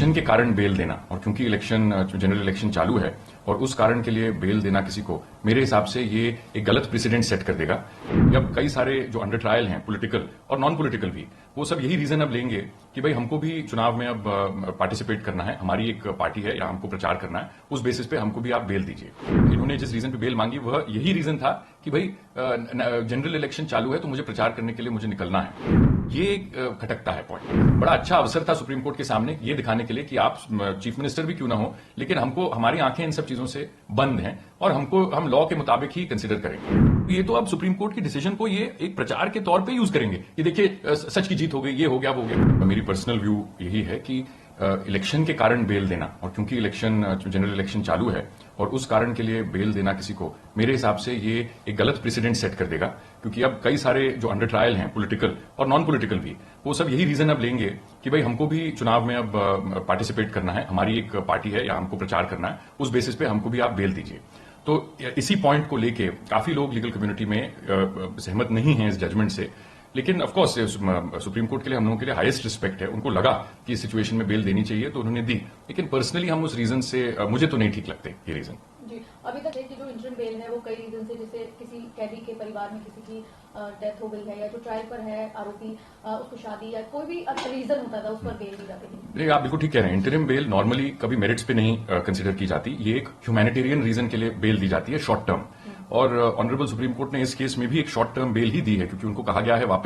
Election के कारण bell देना, और क्योंकि इलेक्शन जनरल इलेक्शन चालू है और उस कारण के लिए बेल देना किसी को, मेरे हिसाब से ये एक गलत प्रेसिडेंट सेट कर देगा। अब कई सारे जो अंडर ट्रायल हैं, पॉलिटिकल और नॉन पॉलिटिकल भी, वो सब यही रीजन अब लेंगे कि भाई हमको भी चुनाव में अब पार्टिसिपेट करना है, हमारी एक पार्टी है या हमको प्रचार करना है, उस बेसिस पे हमको भी आप बेल दीजिए। इन्होंने जिस रीजन पे बेल मांगी वह यही रीजन था कि भाई जनरल इलेक्शन चालू है तो मुझे प्रचार करने के लिए मुझे निकलना है। ये खटकता है पॉइंट। बड़ा अच्छा अवसर था सुप्रीम कोर्ट के सामने ये दिखाने के लिए कि आप चीफ मिनिस्टर भी क्यों ना हो, लेकिन हमको हमारी आंखें इन सब चीजों से बंद हैं और हम लॉ के मुताबिक ही कंसिडर करेंगे। ये तो अब सुप्रीम कोर्ट की डिसीजन को ये एक प्रचार के तौर पे यूज करेंगे कि देखिए सच की जीत हो गई, ये हो गया वो हो गया। मेरी पर्सनल व्यू यही है कि इलेक्शन के कारण बेल देना, और क्योंकि इलेक्शन जनरल इलेक्शन चालू है और उस कारण के लिए बेल देना किसी को, मेरे हिसाब से ये एक गलत प्रेसिडेंट सेट कर देगा। क्योंकि अब कई सारे जो अंडर ट्रायल हैं, पॉलिटिकल और नॉन पॉलिटिकल भी, वो सब यही रीजन अब लेंगे कि भाई हमको भी चुनाव में अब पार्टिसिपेट करना है, हमारी एक पार्टी है या हमको प्रचार करना है, उस बेसिस पे हमको भी आप बेल दीजिए। तो इसी पॉइंट को लेके काफी लोग लीगल कम्युनिटी में सहमत नहीं हैं इस जजमेंट से, लेकिन ऑफ कोर्स सुप्रीम कोर्ट के लिए हम लोगों के लिए हाईएस्ट रिस्पेक्ट है। उनको लगा कि इस सिचुएशन में बेल देनी चाहिए तो उन्होंने दी, लेकिन पर्सनली हम उस रीजन से मुझे तो नहीं ठीक लगते ये रीजन। जी, अभी तक देखिए जो इंटरिम बेल है वो कई रीजन से, जैसे किसी कैदी के परिवार में किसी की डेथ हो गई है या जो ट्रायल पर है आरोपी, उसको शादी या कोई भी रीजन होता था उस पर बेल दी जाती थी। नहीं, आप बिल्कुल ठीक कह रहे हैं। इंटरिम बेल नॉर्मली कभी मेरिट्स पे नहीं कंसिडर की जाती, ये एक ह्यूमैनिटेरियन रीजन के लिए बेल दी जाती है, शॉर्ट टर्म। और ऑनरेबल सुप्रीम कोर्ट ने इस केस में भी एक शॉर्ट टर्म बेल ही दी है, क्योंकि उनको कहा गया है वापस